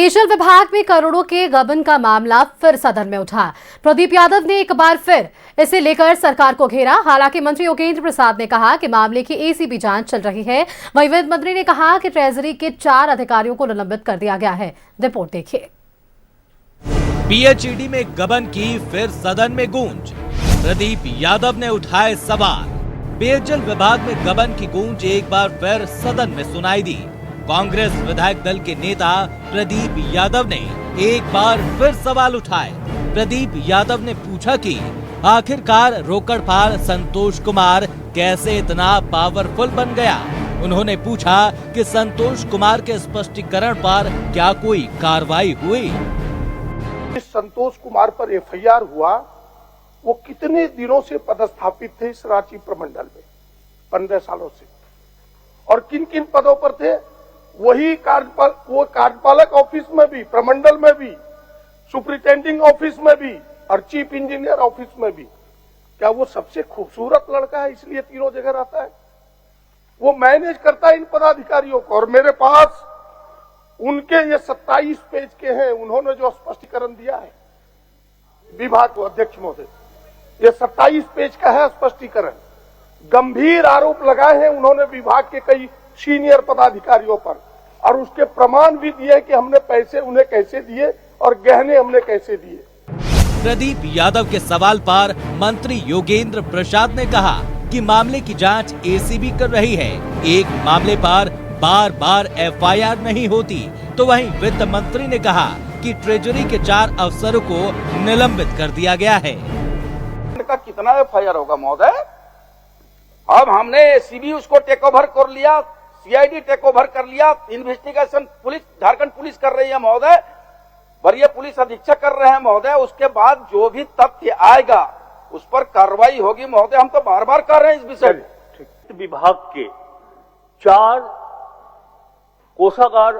पेयजल विभाग में करोड़ों के गबन का मामला फिर सदन में उठा। प्रदीप यादव ने एक बार फिर इसे लेकर सरकार को घेरा। हालांकि मंत्री योगेंद्र प्रसाद ने कहा कि मामले की एसीबी जांच चल रही है। वहीं वित्त मंत्री ने कहा कि ट्रेजरी के 4 अधिकारियों को निलंबित कर दिया गया है। रिपोर्ट देखिए। पीएचईडी में गबन की फिर सदन में गूंज। प्रदीप यादव ने उठाए सवाल। पेयजल विभाग में गबन की गूंज एक बार फिर सदन में सुनाई दी। कांग्रेस विधायक दल के नेता प्रदीप यादव ने एक बार फिर सवाल उठाए। प्रदीप यादव ने पूछा कि आखिरकार रोकड़पाल संतोष कुमार कैसे इतना पावरफुल बन गया। उन्होंने पूछा कि संतोष कुमार के स्पष्टीकरण पर क्या कोई कार्रवाई हुई। इस संतोष कुमार पर एफआईआर हुआ, वो कितने दिनों से पदस्थापित थे इस रांची प्रमंडल में? 15 सालों से। और किन किन पदों पर थे? वही कार्यपालक ऑफिस में भी, प्रमंडल में भी, सुपरिटेंडिंग ऑफिस में भी और चीफ इंजीनियर ऑफिस में भी। क्या वो सबसे खूबसूरत लड़का है इसलिए तीनों जगह रहता है? वो मैनेज करता है इन पदाधिकारियों को। और मेरे पास उनके ये 27 पेज के हैं, उन्होंने जो स्पष्टीकरण दिया है विभाग को, अध्यक्ष महोदय, ये 27 पेज का है स्पष्टीकरण। गंभीर आरोप लगाए हैं उन्होंने विभाग के कई सीनियर पदाधिकारियों पर, और उसके प्रमाण भी दिए कि हमने पैसे उन्हें कैसे दिए और गहने हमने कैसे दिए। प्रदीप यादव के सवाल पर मंत्री योगेंद्र प्रसाद ने कहा कि मामले की जांच एसीबी कर रही है। एक मामले पर बार बार एफआईआर नहीं होती। तो वहीं वित्त मंत्री ने कहा कि ट्रेजरी के 4 अफसरों को निलंबित कर दिया गया है। का कितना एफआईआर होगा महोदय? अब हमने एसीबी उसको टेक ओवर कर लिया, सीआईडी टेक ओवर कर लिया, इन्वेस्टिगेशन पुलिस, झारखंड पुलिस कर रही है महोदय, वरीय पुलिस अधीक्षक कर रहे हैं महोदय। उसके बाद जो भी तथ्य आएगा उस पर कार्रवाई होगी महोदय। हम तो बार बार कर रहे हैं इस विषय में। विभाग के 4 कोषागार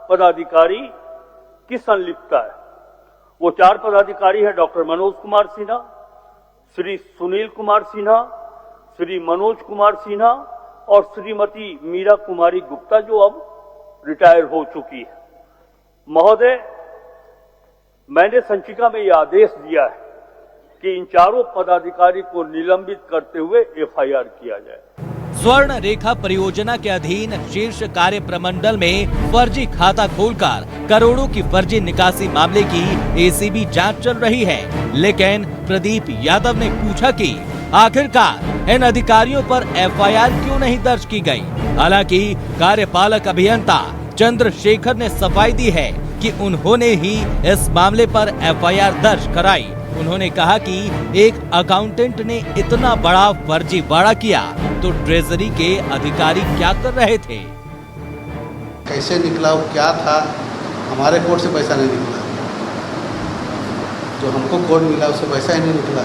पदाधिकारी की संलिप्तता है। वो 4 पदाधिकारी है डॉक्टर मनोज कुमार सिन्हा, श्री सुनील कुमार सिन्हा, श्री मनोज कुमार सिन्हा और श्रीमती मीरा कुमारी गुप्ता, जो अब रिटायर हो चुकी है। महोदय, मैंने संचिका में यह आदेश दिया है कि इन 4 पदाधिकारी को निलंबित करते हुए एफआईआर किया जाए। स्वर्ण रेखा परियोजना के अधीन शीर्ष कार्य प्रमंडल में फर्जी खाता खोलकर करोड़ों की फर्जी निकासी मामले की एसीबी जांच चल रही है। लेकिन प्रदीप यादव ने पूछा कि आखिरकार इन अधिकारियों पर एफआईआर क्यों नहीं दर्ज की गई। हालांकि कार्यपालक अभियंता चंद्रशेखर ने सफाई दी है कि उन्होंने ही इस मामले पर एफआईआर दर्ज कराई। उन्होंने कहा कि एक अकाउंटेंट ने इतना बड़ा फर्जीवाड़ा किया तो ट्रेजरी के अधिकारी क्या कर रहे थे? कैसे निकला, वो क्या था? हमारे कोर्ट से पैसा नहीं निकला, जो हमको कोड मिला उससे पैसा ही नहीं निकला।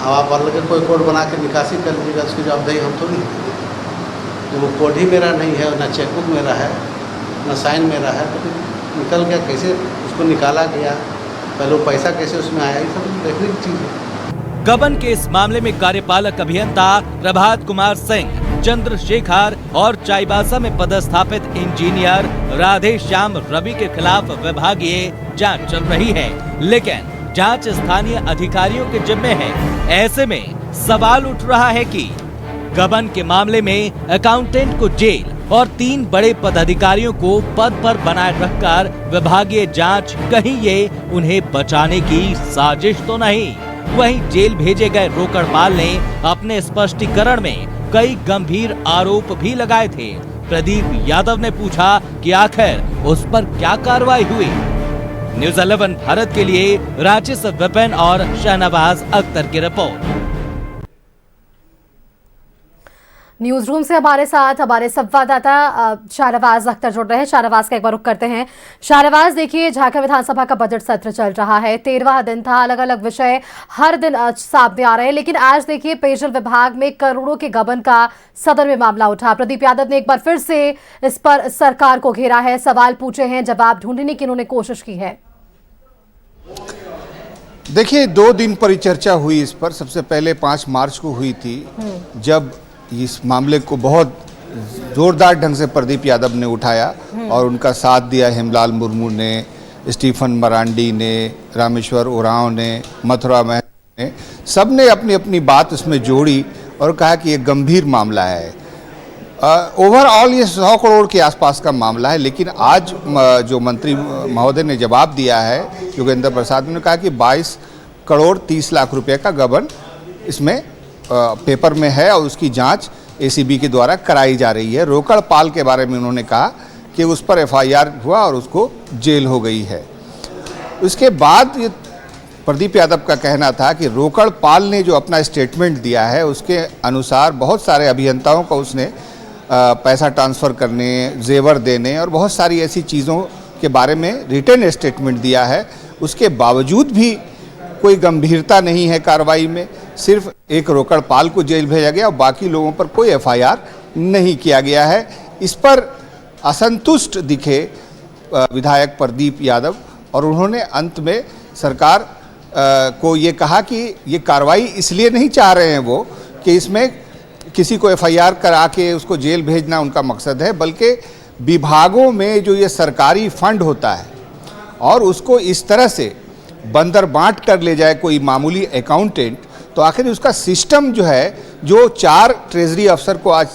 अब आप और कोई कोड बना के निकासी कर लीजिएगा, उसकी जवाबदेही हम थोड़ी नहीं। वो कोड ही मेरा नहीं है, ना चेकबुक मेरा है, ना साइन मेरा है, तो निकल गया। कैसे उसको निकाला गया, पहले वो पैसा कैसे उसमें आया, ये सब देखने की चीज़ है। गबन के इस मामले में कार्यपालक अभियंता प्रभात कुमार सिंह, चंद्रशेखर और चाईबासा में पदस्थापित इंजीनियर राधे श्याम रवि के खिलाफ विभागीय जांच चल रही है। लेकिन जांच स्थानीय अधिकारियों के जिम्मे है। ऐसे में सवाल उठ रहा है कि गबन के मामले में अकाउंटेंट को जेल और 3 बड़े पदाधिकारियों को पद पर बनाए रखकर विभागीय जांच, कहीं ये उन्हें बचाने की साजिश तो नहीं? वहीं जेल भेजे गए रोकड़पाल ने अपने स्पष्टीकरण में कई गंभीर आरोप भी लगाए थे। प्रदीप यादव ने पूछा कि आखिर उस पर क्या कार्रवाई हुई। न्यूज़ 11 भारत के लिए रांची से विपिन और शहनवाज अख्तर की रिपोर्ट। न्यूज रूम से हमारे साथ हमारे संवाददाता शाहनवाज अख्तर जुड़ रहे हैं। शाहनवाज का एक बार रुख करते हैं। शाहनवाज, देखिए, झारखंड विधानसभा का बजट सत्र चल रहा है, 13वां दिन था। अलग अलग विषय हर दिन सामने आ रहे हैं, लेकिन आज देखिए पेयजल विभाग में करोड़ों के गबन का सदन में मामला उठा। प्रदीप यादव ने एक बार फिर से इस पर सरकार को घेरा है, सवाल पूछे हैं, जवाब ढूंढने की उन्होंने कोशिश की है। देखिए, 2 दिन परिचर्चा हुई इस पर। सबसे पहले 5 मार्च को हुई थी, जब इस मामले को बहुत जोरदार ढंग से प्रदीप यादव ने उठाया और उनका साथ दिया हेमलाल मुर्मू ने, स्टीफन मरांडी ने, रामेश्वर उरांव ने, मथुरा महतो ने, सब ने अपनी अपनी बात उसमें जोड़ी और कहा कि ये गंभीर मामला है। ओवरऑल ये 100 करोड़ के आसपास का मामला है, लेकिन आज जो मंत्री महोदय ने जवाब दिया है योगेंद्र प्रसाद ने कहा कि 22 करोड़ 30 लाख रुपए का गबन इसमें पेपर में है और उसकी जांच एसीबी के द्वारा कराई जा रही है। रोकड़ पाल के बारे में उन्होंने कहा कि उस पर एफआईआर हुआ और उसको जेल हो गई है। उसके बाद ये प्रदीप यादव का कहना था कि रोकड़ पाल ने जो अपना स्टेटमेंट दिया है उसके अनुसार बहुत सारे अभियंताओं को उसने पैसा ट्रांसफ़र करने, जेवर देने और बहुत सारी ऐसी चीज़ों के बारे में रिटन स्टेटमेंट दिया है। उसके बावजूद भी कोई गंभीरता नहीं है कार्रवाई में। सिर्फ एक रोकड़ पाल को जेल भेजा गया और बाकी लोगों पर कोई एफआईआर नहीं किया गया है। इस पर असंतुष्ट दिखे विधायक प्रदीप यादव और उन्होंने अंत में सरकार को ये कहा कि ये कार्रवाई इसलिए नहीं चाह रहे हैं वो कि इसमें किसी को एफआईआर करा के उसको जेल भेजना उनका मकसद है, बल्कि विभागों में जो ये सरकारी फंड होता है और उसको इस तरह से बंदर बांट कर ले जाए कोई मामूली अकाउंटेंट, तो आखिर उसका सिस्टम जो है, जो 4 ट्रेजरी अफसर को आज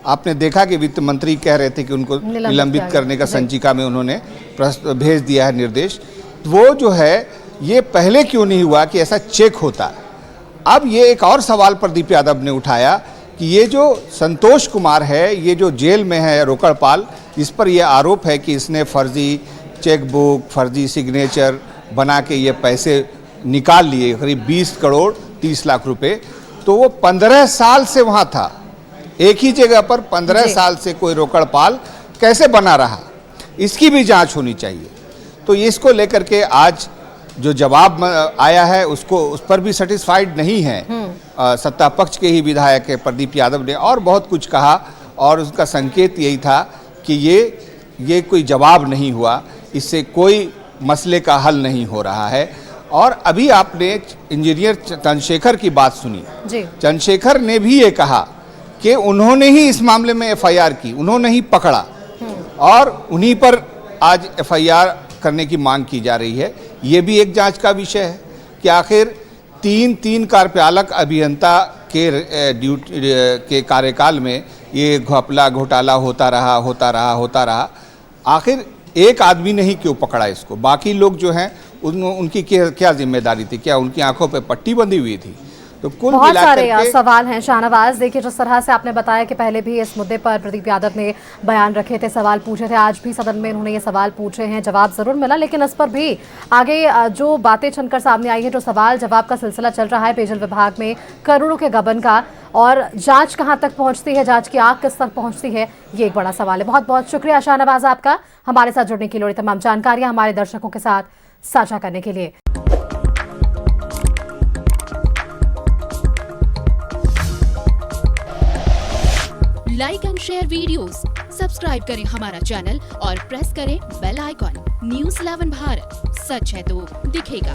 आपने देखा कि वित्त मंत्री कह रहे थे कि उनको निलंबित करने का संचिका में उन्होंने भेज दिया है निर्देश, वो जो है ये पहले क्यों नहीं हुआ कि ऐसा चेक होता। अब ये एक और सवाल प्रदीप यादव ने उठाया कि ये जो संतोष कुमार है, ये जो जेल में है रोकड़ पाल, इस पर यह आरोप है कि इसने फर्जी चेकबुक, फर्जी सिग्नेचर बना के ये पैसे निकाल लिए, करीब 20 करोड़ 30 लाख रुपए। तो वो 15 साल से वहाँ था, एक ही जगह पर 15 साल से कोई रोकड़ पाल कैसे बना रहा, इसकी भी जांच होनी चाहिए। तो इसको लेकर के आज जो जवाब आया है उसको उस पर भी सेटिस्फाइड नहीं है सत्ता पक्ष के ही विधायक है प्रदीप यादव ने, और बहुत कुछ कहा और उसका संकेत यही था कि ये कोई जवाब नहीं हुआ, इससे कोई मसले का हल नहीं हो रहा है। और अभी आपने इंजीनियर चंद्रशेखर की बात सुनी, चंद्रशेखर ने भी ये कहा कि उन्होंने ही इस मामले में एफआईआर की, उन्होंने ही पकड़ा और उन्हीं पर आज एफआईआर करने की मांग की जा रही है। ये भी एक जांच का विषय है कि आखिर 3 कार्यपालक अभियंता के कार्यकाल में ये घपला घोटाला होता रहा। आखिर एक आदमी ने ही क्यों पकड़ा इसको, बाकी लोग जो हैं उनकी क्या जिम्मेदारी थी, क्या उनकी आंखों पे पट्टी बंधी हुई थी? तो कुल बहुत सारे सवाल हैं शाहनवाज। देखिए, जिस तरह से आपने बताया कि पहले भी इस मुद्दे पर प्रदीप यादव ने बयान रखे थे, सवाल पूछे थे, आज भी सदन में उन्होंने ये सवाल पूछे हैं, जवाब जरूर मिला, लेकिन इस पर भी आगे जो बातें छनकर सामने आई है, जो सवाल जवाब का सिलसिला चल रहा है पेयजल विभाग में करोड़ों के गबन का, और जांच कहां तक पहुंचती है, जांच की आग किस तक पहुंचती है, ये एक बड़ा सवाल है। बहुत बहुत शुक्रिया शाहनवाज आपका हमारे साथ जुड़ने के लिए, तमाम जानकारियां हमारे दर्शकों के साथ साझा करने के लिए। Like and share videos, subscribe करें हमारा चैनल और प्रेस करें बेल आइकॉन। न्यूज़ 11 भारत, सच है तो दिखेगा।